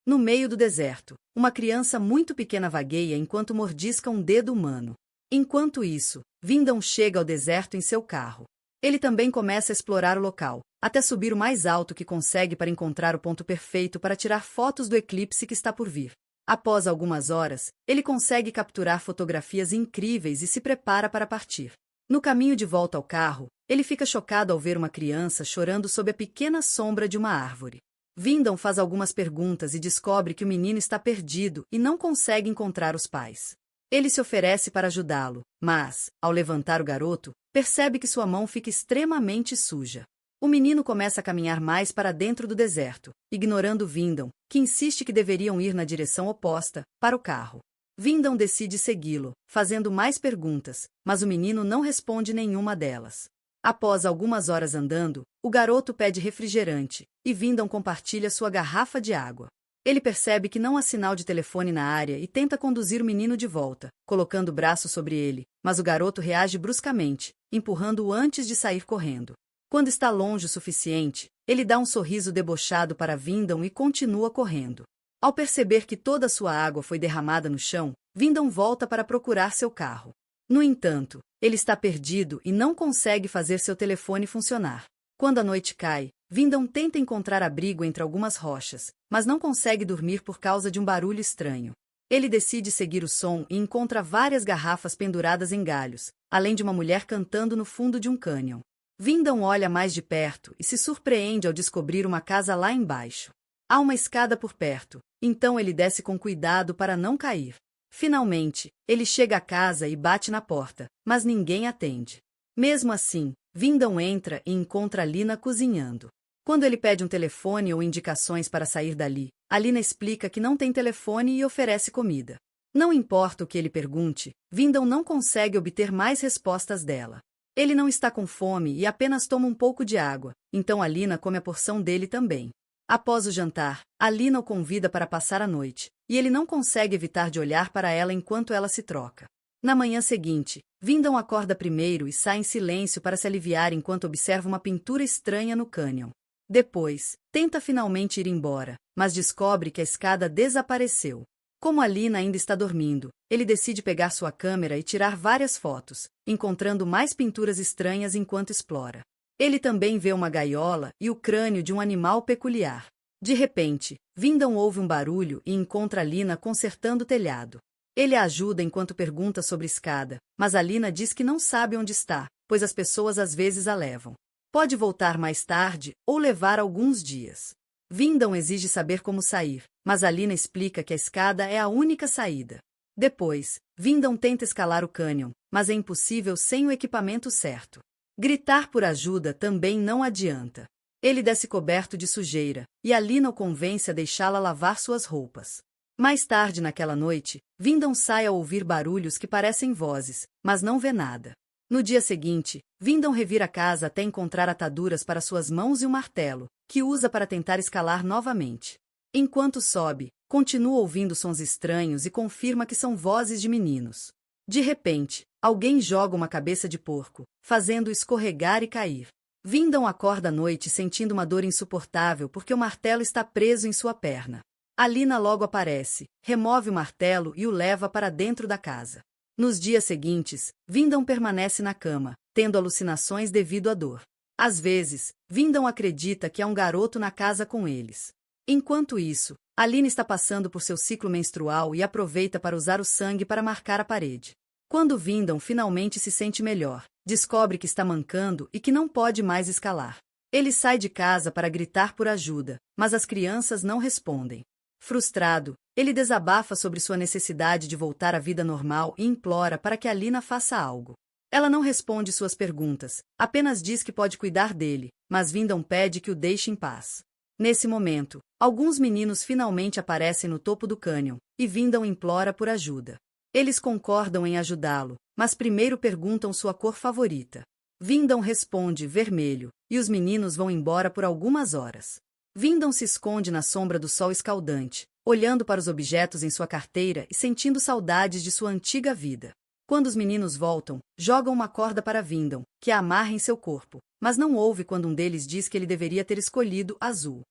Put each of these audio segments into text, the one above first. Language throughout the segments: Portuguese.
No meio do deserto, uma criança muito pequena vagueia enquanto mordisca um dedo humano. Enquanto isso, Vindon chega ao deserto em seu carro. Ele também começa a explorar o local, até subir o mais alto que consegue para encontrar o ponto perfeito para tirar fotos do eclipse que está por vir. Após algumas horas, ele consegue capturar fotografias incríveis e se prepara para partir. No caminho de volta ao carro, ele fica chocado ao ver uma criança chorando sob a pequena sombra de uma árvore. Vindon faz algumas perguntas e descobre que o menino está perdido e não consegue encontrar os pais. Ele se oferece para ajudá-lo, mas, ao levantar o garoto, percebe que sua mão fica extremamente suja. O menino começa a caminhar mais para dentro do deserto, ignorando Vindon, que insiste que deveriam ir na direção oposta, para o carro. Vindon decide segui-lo, fazendo mais perguntas, mas o menino não responde nenhuma delas. Após algumas horas andando, o garoto pede refrigerante, e Vindon compartilha sua garrafa de água. Ele percebe que não há sinal de telefone na área e tenta conduzir o menino de volta, colocando o braço sobre ele, mas o garoto reage bruscamente, empurrando-o antes de sair correndo. Quando está longe o suficiente, ele dá um sorriso debochado para Vindon e continua correndo. Ao perceber que toda sua água foi derramada no chão, Vindon volta para procurar seu carro. No entanto, ele está perdido e não consegue fazer seu telefone funcionar. Quando a noite cai, Vindon tenta encontrar abrigo entre algumas rochas, mas não consegue dormir por causa de um barulho estranho. Ele decide seguir o som e encontra várias garrafas penduradas em galhos, além de uma mulher cantando no fundo de um cânion. Vindon olha mais de perto e se surpreende ao descobrir uma casa lá embaixo. Há uma escada por perto, então ele desce com cuidado para não cair. Finalmente, ele chega à casa e bate na porta, mas ninguém atende. Mesmo assim, Vindon entra e encontra Lina cozinhando. Quando ele pede um telefone ou indicações para sair dali, Lina explica que não tem telefone e oferece comida. Não importa o que ele pergunte, Vindon não consegue obter mais respostas dela. Ele não está com fome e apenas toma um pouco de água, então Lina come a porção dele também. Após o jantar, Lina o convida para passar a noite, e ele não consegue evitar de olhar para ela enquanto ela se troca. Na manhã seguinte, Vindon acorda primeiro e sai em silêncio para se aliviar enquanto observa uma pintura estranha no cânion. Depois, tenta finalmente ir embora, mas descobre que a escada desapareceu. Como Lina ainda está dormindo, ele decide pegar sua câmera e tirar várias fotos, encontrando mais pinturas estranhas enquanto explora. Ele também vê uma gaiola e o crânio de um animal peculiar. De repente, Vindon ouve um barulho e encontra Lina consertando o telhado. Ele a ajuda enquanto pergunta sobre a escada, mas Lina diz que não sabe onde está, pois as pessoas às vezes a levam. Pode voltar mais tarde ou levar alguns dias. Vindon exige saber como sair, mas Lina explica que a escada é a única saída. Depois, Vindon tenta escalar o cânion, mas é impossível sem o equipamento certo. Gritar por ajuda também não adianta. Ele desce coberto de sujeira, e Lina o convence a deixá-la lavar suas roupas. Mais tarde naquela noite, Vindon sai ao ouvir barulhos que parecem vozes, mas não vê nada. No dia seguinte, Vindon revira a casa até encontrar ataduras para suas mãos e um martelo, que usa para tentar escalar novamente. Enquanto sobe, continua ouvindo sons estranhos e confirma que são vozes de meninos. De repente, alguém joga uma cabeça de porco, fazendo-o escorregar e cair. Vindon acorda à noite sentindo uma dor insuportável porque o martelo está preso em sua perna. Lina logo aparece, remove o martelo e o leva para dentro da casa. Nos dias seguintes, Vindon permanece na cama, tendo alucinações devido à dor. Às vezes, Vindon acredita que há um garoto na casa com eles. Enquanto isso, Lina está passando por seu ciclo menstrual e aproveita para usar o sangue para marcar a parede. Quando Vindon finalmente se sente melhor, descobre que está mancando e que não pode mais escalar. Ele sai de casa para gritar por ajuda, mas as crianças não respondem. Frustrado, ele desabafa sobre sua necessidade de voltar à vida normal e implora para que Lina faça algo. Ela não responde suas perguntas, apenas diz que pode cuidar dele, mas Vindon pede que o deixe em paz. Nesse momento, alguns meninos finalmente aparecem no topo do cânion, e Vindon implora por ajuda. Eles concordam em ajudá-lo, mas primeiro perguntam sua cor favorita. Vindon responde vermelho, e os meninos vão embora por algumas horas. Vindon se esconde na sombra do sol escaldante, olhando para os objetos em sua carteira e sentindo saudades de sua antiga vida. Quando os meninos voltam, jogam uma corda para Vindon, que a amarra em seu corpo, mas não ouve quando um deles diz que ele deveria ter escolhido azul.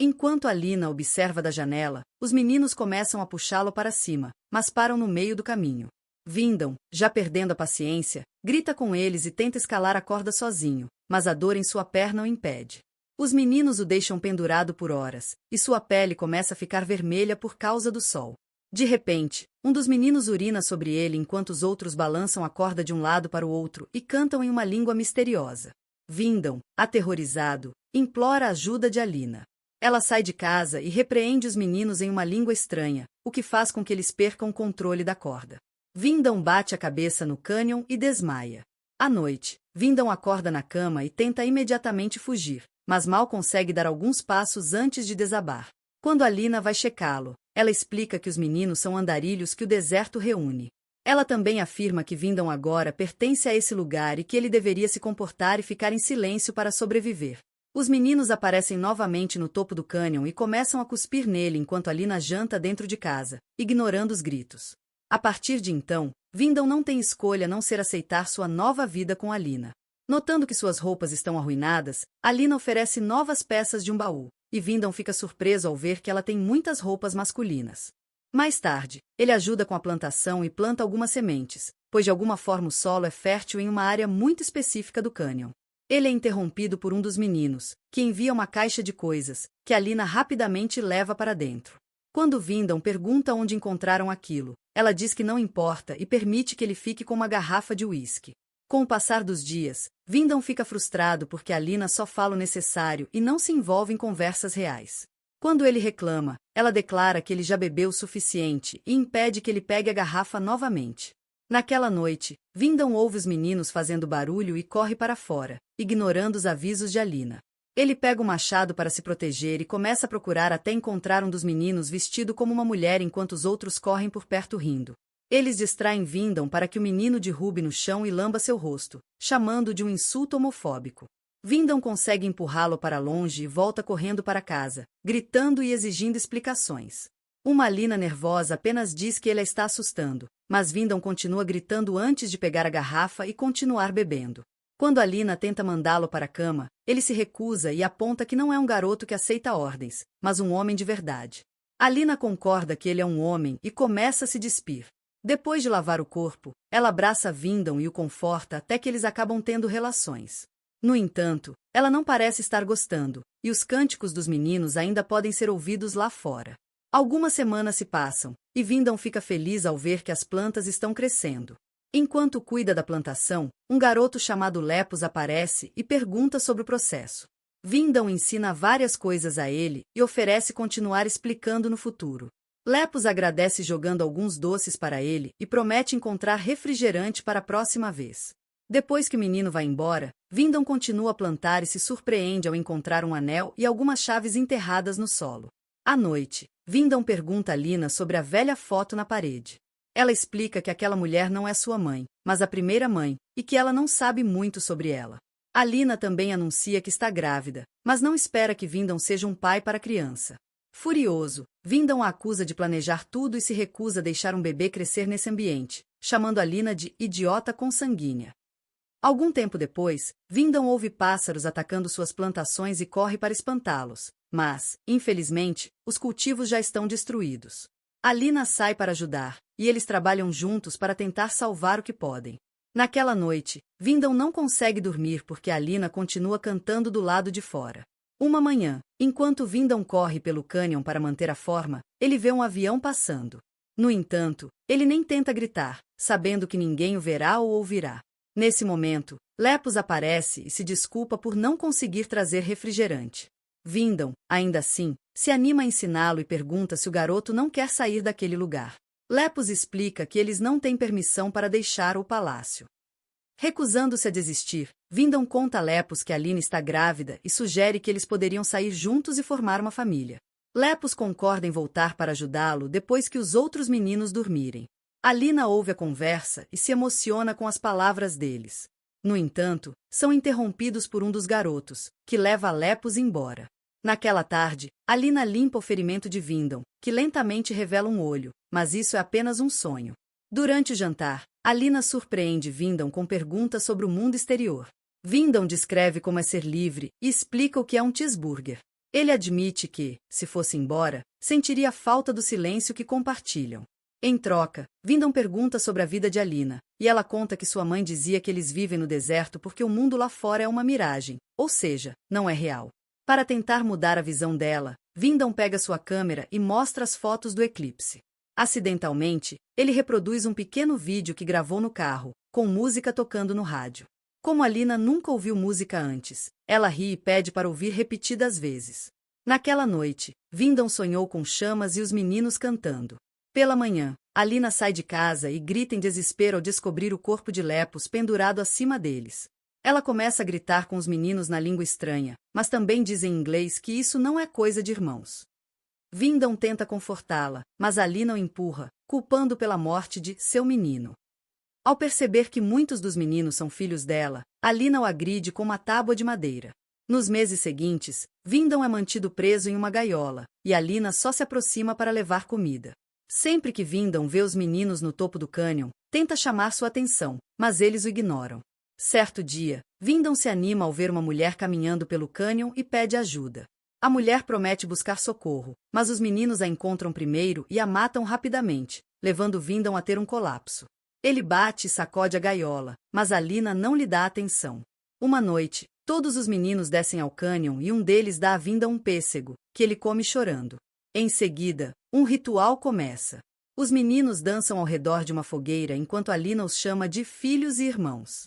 Enquanto Alina observa da janela, os meninos começam a puxá-lo para cima, mas param no meio do caminho. Vindam, já perdendo a paciência, grita com eles e tenta escalar a corda sozinho, mas a dor em sua perna o impede. Os meninos o deixam pendurado por horas, e sua pele começa a ficar vermelha por causa do sol. De repente, um dos meninos urina sobre ele enquanto os outros balançam a corda de um lado para o outro e cantam em uma língua misteriosa. Vindam, aterrorizado, implora a ajuda de Alina. Ela sai de casa e repreende os meninos em uma língua estranha, o que faz com que eles percam o controle da corda. Vindam bate a cabeça no cânion e desmaia. À noite, Vindam acorda na cama e tenta imediatamente fugir, mas mal consegue dar alguns passos antes de desabar. Quando Alina vai checá-lo, ela explica que os meninos são andarilhos que o deserto reúne. Ela também afirma que Vindam agora pertence a esse lugar e que ele deveria se comportar e ficar em silêncio para sobreviver. Os meninos aparecem novamente no topo do cânion e começam a cuspir nele enquanto Alina janta dentro de casa, ignorando os gritos. A partir de então, Vindam não tem escolha a não ser aceitar sua nova vida com Alina. Notando que suas roupas estão arruinadas, Alina oferece novas peças de um baú, e Vindam fica surpreso ao ver que ela tem muitas roupas masculinas. Mais tarde, ele ajuda com a plantação e planta algumas sementes, pois de alguma forma o solo é fértil em uma área muito específica do cânion. Ele é interrompido por um dos meninos, que envia uma caixa de coisas, que Alina rapidamente leva para dentro. Quando Vindam pergunta onde encontraram aquilo, ela diz que não importa e permite que ele fique com uma garrafa de uísque. Com o passar dos dias, Vindam fica frustrado porque Alina só fala o necessário e não se envolve em conversas reais. Quando ele reclama, ela declara que ele já bebeu o suficiente e impede que ele pegue a garrafa novamente. Naquela noite, Vindam ouve os meninos fazendo barulho e corre para fora, ignorando os avisos de Alina. Ele pega o machado para se proteger e começa a procurar até encontrar um dos meninos vestido como uma mulher enquanto os outros correm por perto rindo. Eles distraem Vindam para que o menino derrube no chão e lamba seu rosto, chamando-o de um insulto homofóbico. Vindam consegue empurrá-lo para longe e volta correndo para casa, gritando e exigindo explicações. Uma Alina nervosa apenas diz que ele a está assustando, mas Vindam continua gritando antes de pegar a garrafa e continuar bebendo. Quando Alina tenta mandá-lo para a cama, ele se recusa e aponta que não é um garoto que aceita ordens, mas um homem de verdade. Alina concorda que ele é um homem e começa a se despir. Depois de lavar o corpo, ela abraça Vindam e o conforta até que eles acabam tendo relações. No entanto, ela não parece estar gostando, e os cânticos dos meninos ainda podem ser ouvidos lá fora. Algumas semanas se passam, e Vindam fica feliz ao ver que as plantas estão crescendo. Enquanto cuida da plantação, um garoto chamado Lepus aparece e pergunta sobre o processo. Vindam ensina várias coisas a ele e oferece continuar explicando no futuro. Lepus agradece jogando alguns doces para ele e promete encontrar refrigerante para a próxima vez. Depois que o menino vai embora, Vindam continua a plantar e se surpreende ao encontrar um anel e algumas chaves enterradas no solo. À noite, Vindam pergunta a Alina sobre a velha foto na parede. Ela explica que aquela mulher não é sua mãe, mas a primeira mãe, e que ela não sabe muito sobre ela. Alina também anuncia que está grávida, mas não espera que Vindam seja um pai para a criança. Furioso, Vindam a acusa de planejar tudo e se recusa a deixar um bebê crescer nesse ambiente, chamando Alina de idiota consanguínea. Algum tempo depois, Vindam ouve pássaros atacando suas plantações e corre para espantá-los, mas, infelizmente, os cultivos já estão destruídos. Alina sai para ajudar, e eles trabalham juntos para tentar salvar o que podem. Naquela noite, Vindam não consegue dormir porque Alina continua cantando do lado de fora. Uma manhã, enquanto Vindam corre pelo cânion para manter a forma, ele vê um avião passando. No entanto, ele nem tenta gritar, sabendo que ninguém o verá ou ouvirá. Nesse momento, Lepus aparece e se desculpa por não conseguir trazer refrigerante. Vindam, ainda assim, se anima a ensiná-lo e pergunta se o garoto não quer sair daquele lugar. Lepus explica que eles não têm permissão para deixar o palácio. Recusando-se a desistir, Vindam conta a Lepus que Alina está grávida e sugere que eles poderiam sair juntos e formar uma família. Lepus concorda em voltar para ajudá-lo depois que os outros meninos dormirem. Alina ouve a conversa e se emociona com as palavras deles. No entanto, são interrompidos por um dos garotos, que leva Lepus embora. Naquela tarde, Alina limpa o ferimento de Vindam, que lentamente revela um olho, mas isso é apenas um sonho. Durante o jantar, Alina surpreende Vindam com perguntas sobre o mundo exterior. Vindam descreve como é ser livre e explica o que é um cheeseburger. Ele admite que, se fosse embora, sentiria falta do silêncio que compartilham. Em troca, Vindon pergunta sobre a vida de Alina, e ela conta que sua mãe dizia que eles vivem no deserto porque o mundo lá fora é uma miragem, ou seja, não é real. Para tentar mudar a visão dela, Vindon pega sua câmera e mostra as fotos do eclipse. Acidentalmente, ele reproduz um pequeno vídeo que gravou no carro, com música tocando no rádio. Como Alina nunca ouviu música antes, ela ri e pede para ouvir repetidas vezes. Naquela noite, Vindon sonhou com chamas e os meninos cantando. Pela manhã, Alina sai de casa e grita em desespero ao descobrir o corpo de Lepus pendurado acima deles. Ela começa a gritar com os meninos na língua estranha, mas também diz em inglês que isso não é coisa de irmãos. Vindon tenta confortá-la, mas Alina o empurra, culpando pela morte de seu menino. Ao perceber que muitos dos meninos são filhos dela, Alina o agride com uma tábua de madeira. Nos meses seguintes, Vindon é mantido preso em uma gaiola, e Alina só se aproxima para levar comida. Sempre que Vindon vê os meninos no topo do cânion, tenta chamar sua atenção, mas eles o ignoram. Certo dia, Vindon se anima ao ver uma mulher caminhando pelo cânion e pede ajuda. A mulher promete buscar socorro, mas os meninos a encontram primeiro e a matam rapidamente, levando Vindon a ter um colapso. Ele bate e sacode a gaiola, mas Alina não lhe dá atenção. Uma noite, todos os meninos descem ao cânion e um deles dá a Vindon um pêssego, que ele come chorando. Em seguida, um ritual começa. Os meninos dançam ao redor de uma fogueira enquanto Alina os chama de filhos e irmãos.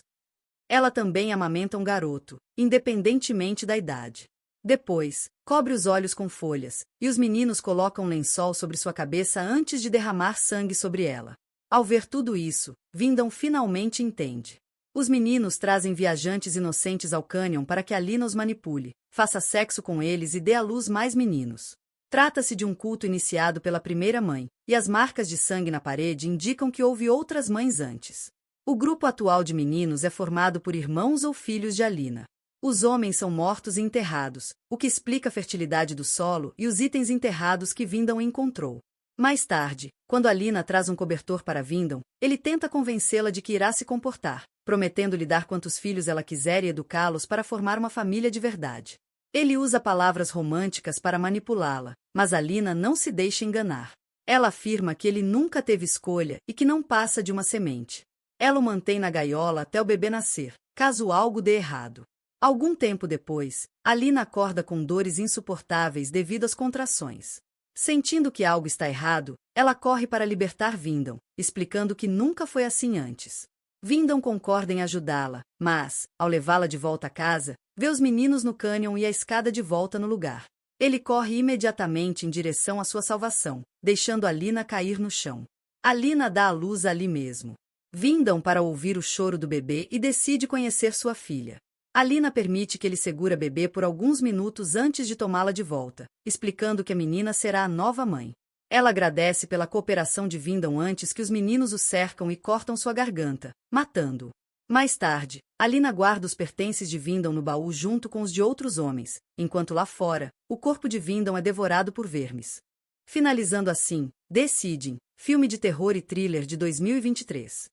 Ela também amamenta um garoto, independentemente da idade. Depois, cobre os olhos com folhas, e os meninos colocam um lençol sobre sua cabeça antes de derramar sangue sobre ela. Ao ver tudo isso, Vindon finalmente entende. Os meninos trazem viajantes inocentes ao cânion para que Alina os manipule, faça sexo com eles e dê à luz mais meninos. Trata-se de um culto iniciado pela primeira mãe, e as marcas de sangue na parede indicam que houve outras mães antes. O grupo atual de meninos é formado por irmãos ou filhos de Alina. Os homens são mortos e enterrados, o que explica a fertilidade do solo e os itens enterrados que Vindon encontrou. Mais tarde, quando Alina traz um cobertor para Vindon, ele tenta convencê-la de que irá se comportar, prometendo-lhe dar quantos filhos ela quiser e educá-los para formar uma família de verdade. Ele usa palavras românticas para manipulá-la, mas Alina não se deixa enganar. Ela afirma que ele nunca teve escolha e que não passa de uma semente. Ela o mantém na gaiola até o bebê nascer, caso algo dê errado. Algum tempo depois, Alina acorda com dores insuportáveis devido às contrações. Sentindo que algo está errado, ela corre para libertar Vindon, explicando que nunca foi assim antes. Vindon concorda em ajudá-la, mas, ao levá-la de volta a casa, vê os meninos no cânion e a escada de volta no lugar. Ele corre imediatamente em direção à sua salvação, deixando Alina cair no chão. Alina dá à luz ali mesmo. Vindon para ouvir o choro do bebê e decide conhecer sua filha. Alina permite que ele segure a bebê por alguns minutos antes de tomá-la de volta, explicando que a menina será a nova mãe. Ela agradece pela cooperação de Vindon antes que os meninos o cercam e cortam sua garganta, matando-o. Mais tarde, Alina guarda os pertences de Vindon no baú junto com os de outros homens, enquanto lá fora, o corpo de Vindon é devorado por vermes. Finalizando assim, Decidem, filme de terror e thriller de 2023.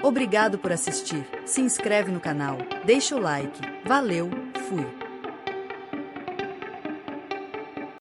Obrigado por assistir, se inscreve no canal, deixa o like, valeu, fui!